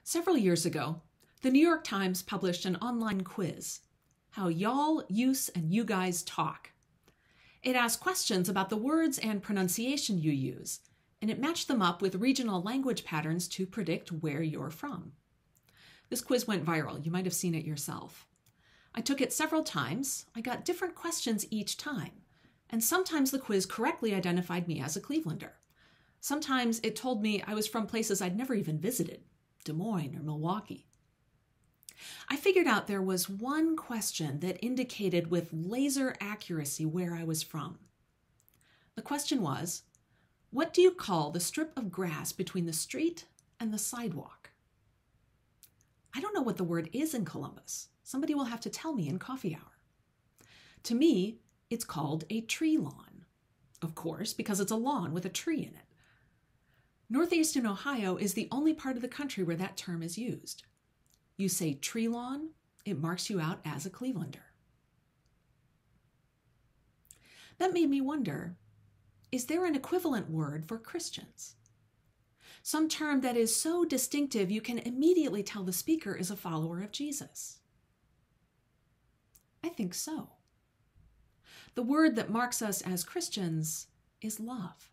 Several years ago, the New York Times published an online quiz, How Y'all, Use, and You Guys Talk. It asked questions about the words and pronunciation you use, and it matched them up with regional language patterns to predict where you're from. This quiz went viral. You might have seen it yourself. I took it several times. I got different questions each time, and sometimes the quiz correctly identified me as a Clevelander. Sometimes it told me I was from places I'd never even visited, Des Moines or Milwaukee. I figured out there was one question that indicated with laser accuracy where I was from. The question was, what do you call the strip of grass between the street and the sidewalk? I don't know what the word is in Columbus. Somebody will have to tell me in coffee hour. To me, it's called a tree lawn, of course, because it's a lawn with a tree in it. Northeastern Ohio is the only part of the country where that term is used. You say tree lawn, it marks you out as a Clevelander. That made me wonder, is there an equivalent word for Christians? Some term that is so distinctive you can immediately tell the speaker is a follower of Jesus? I think so. The word that marks us as Christians is love.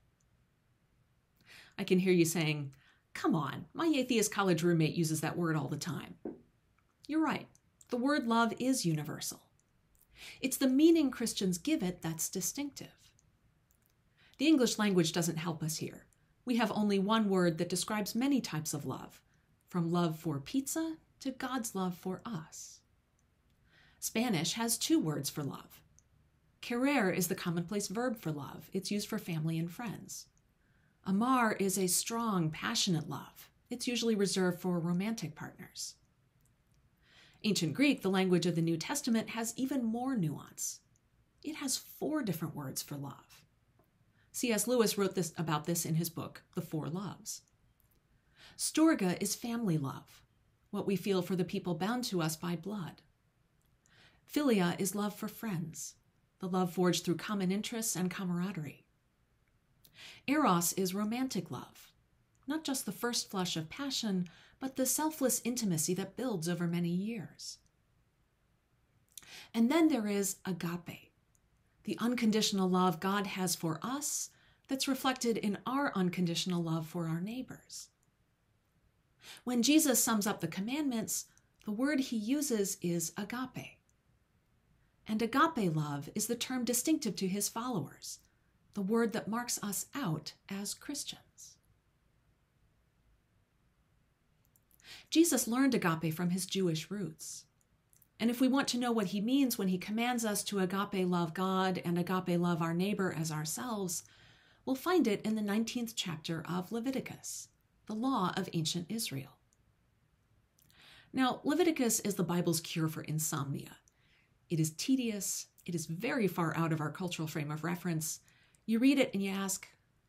I can hear you saying, come on, my atheist college roommate uses that word all the time. You're right. The word love is universal. It's the meaning Christians give it that's distinctive. The English language doesn't help us here. We have only one word that describes many types of love, from love for pizza to God's love for us. Spanish has two words for love. Querer is the commonplace verb for love. It's used for family and friends. Amar is a strong, passionate love. It's usually reserved for romantic partners. Ancient Greek, the language of the New Testament, has even more nuance. It has 4 different words for love. C.S. Lewis wrote about this in his book, The Four Loves. Storge is family love, what we feel for the people bound to us by blood. Philia is love for friends, the love forged through common interests and camaraderie. Eros is romantic love, not just the first flush of passion, but the selfless intimacy that builds over many years. And then there is agape, the unconditional love God has for us that's reflected in our unconditional love for our neighbors. When Jesus sums up the commandments, the word he uses is agape. And agape love is the term distinctive to his followers, the word that marks us out as Christians. Jesus learned agape from his Jewish roots. And if we want to know what he means when he commands us to agape love God and agape love our neighbor as ourselves, we'll find it in the 19th chapter of Leviticus, the law of ancient Israel. Now, Leviticus is the Bible's cure for insomnia. It is tedious. It is very far out of our cultural frame of reference. You read it and you ask,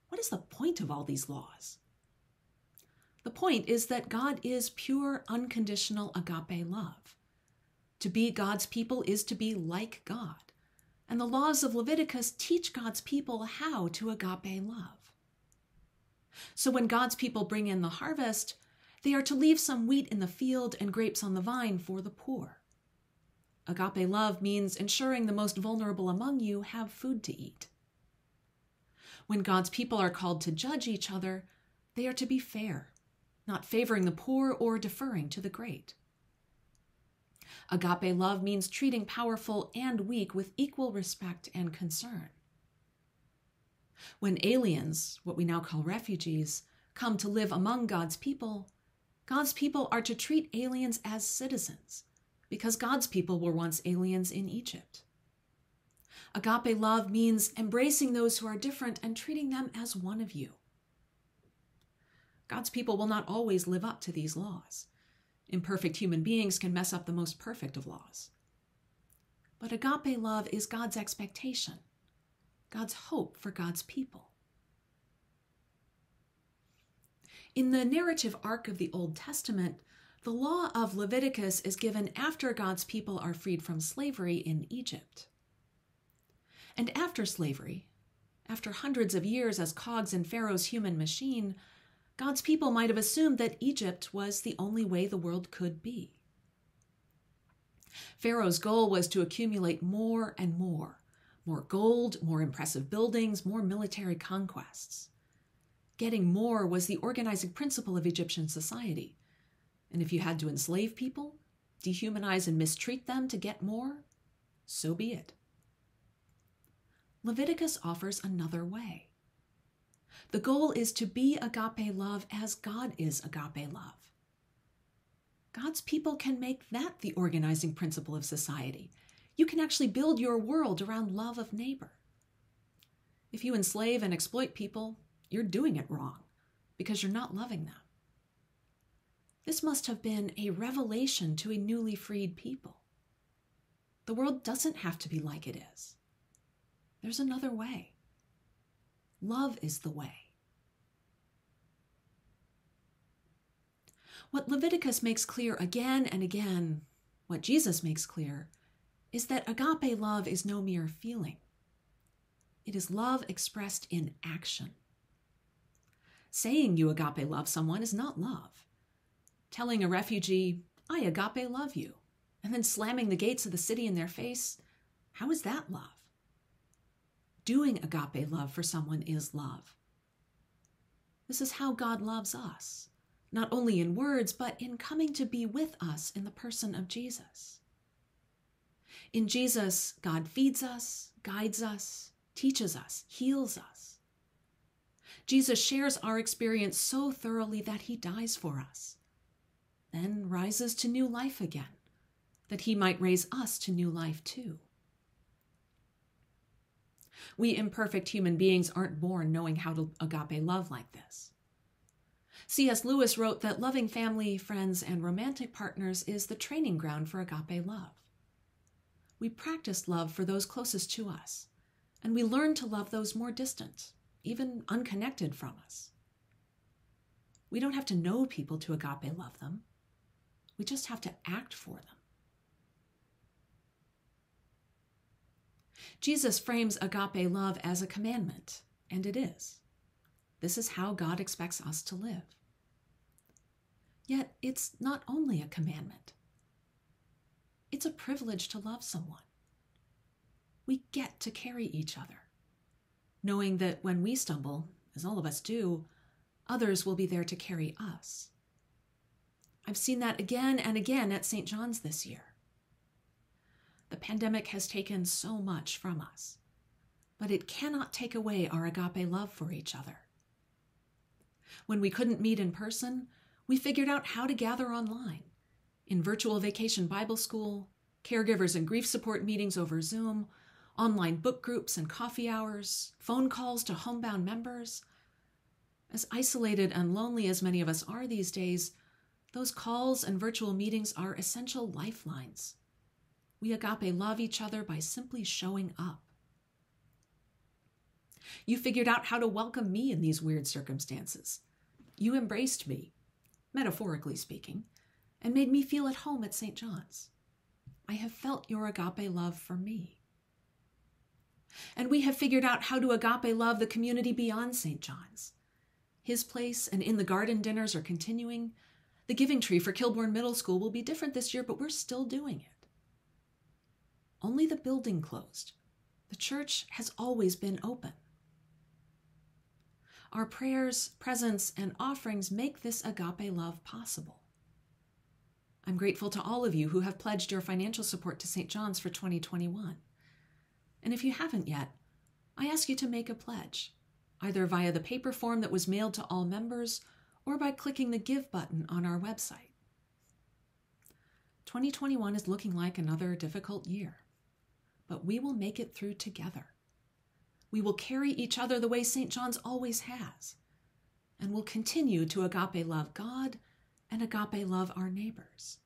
what is the point of all these laws? The point is that God is pure, unconditional agape love. To be God's people is to be like God. And the laws of Leviticus teach God's people how to agape love. So when God's people bring in the harvest, they are to leave some wheat in the field and grapes on the vine for the poor. Agape love means ensuring the most vulnerable among you have food to eat. When God's people are called to judge each other, they are to be fair, not favoring the poor or deferring to the great. Agape love means treating powerful and weak with equal respect and concern. When aliens, what we now call refugees, come to live among God's people are to treat aliens as citizens, because God's people were once aliens in Egypt. Agape love means embracing those who are different and treating them as one of you. God's people will not always live up to these laws. Imperfect human beings can mess up the most perfect of laws. But agape love is God's expectation, God's hope for God's people. In the narrative arc of the Old Testament, the law of Leviticus is given after God's people are freed from slavery in Egypt. And after slavery, after hundreds of years as cogs in Pharaoh's human machine, God's people might have assumed that Egypt was the only way the world could be. Pharaoh's goal was to accumulate more and more gold, more impressive buildings, more military conquests. Getting more was the organizing principle of Egyptian society. And if you had to enslave people, dehumanize and mistreat them to get more, so be it. Leviticus offers another way. The goal is to be agape love as God is agape love. God's people can make that the organizing principle of society. You can actually build your world around love of neighbor. If you enslave and exploit people, you're doing it wrong because you're not loving them. This must have been a revelation to a newly freed people. The world doesn't have to be like it is. There's another way. Love is the way. What Leviticus makes clear again and again, what Jesus makes clear, is that agape love is no mere feeling. It is love expressed in action. Saying you agape love someone is not love. Telling a refugee, I agape love you, and then slamming the gates of the city in their face, how is that love? Doing agape love for someone is love. This is how God loves us, not only in words, but in coming to be with us in the person of Jesus. In Jesus, God feeds us, guides us, teaches us, heals us. Jesus shares our experience so thoroughly that he dies for us, then rises to new life again, that he might raise us to new life too. We imperfect human beings aren't born knowing how to agape love like this. C.S. Lewis wrote that loving family, friends, and romantic partners is the training ground for agape love. We practice love for those closest to us, and we learn to love those more distant, even unconnected from us. We don't have to know people to agape love them. We just have to act for them. Jesus frames agape love as a commandment, and it is. This is how God expects us to live. Yet it's not only a commandment. It's a privilege to love someone. We get to carry each other, knowing that when we stumble, as all of us do, others will be there to carry us. I've seen that again and again at St. John's this year. The pandemic has taken so much from us, but it cannot take away our agape love for each other. When we couldn't meet in person, we figured out how to gather online, in virtual vacation Bible school, caregivers and grief support meetings over Zoom, online book groups and coffee hours, phone calls to homebound members. As isolated and lonely as many of us are these days, those calls and virtual meetings are essential lifelines. We agape love each other by simply showing up. You figured out how to welcome me in these weird circumstances. You embraced me, metaphorically speaking, and made me feel at home at St. John's. I have felt your agape love for me. And we have figured out how to agape love the community beyond St. John's. His Place and In the Garden dinners are continuing. The Giving Tree for Kilbourne Middle School will be different this year, but we're still doing it. Only the building closed. The church has always been open. Our prayers, presence, and offerings make this agape love possible. I'm grateful to all of you who have pledged your financial support to St. John's for 2021. And if you haven't yet, I ask you to make a pledge, either via the paper form that was mailed to all members or by clicking the Give button on our website. 2021 is looking like another difficult year, but we will make it through together. We will carry each other the way St. John's always has, and will continue to agape love God and agape love our neighbors.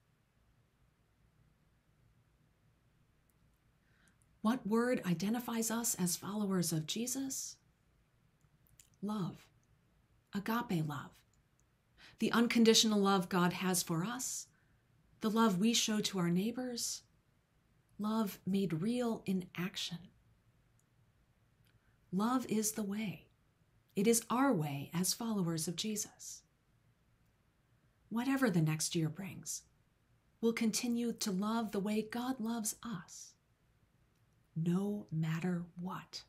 What word identifies us as followers of Jesus? Love. Agape love. The unconditional love God has for us, the love we show to our neighbors, love made real in action. Love is the way. It is our way as followers of Jesus. whatever the next year brings, we'll continue to love the way God loves us, no matter what.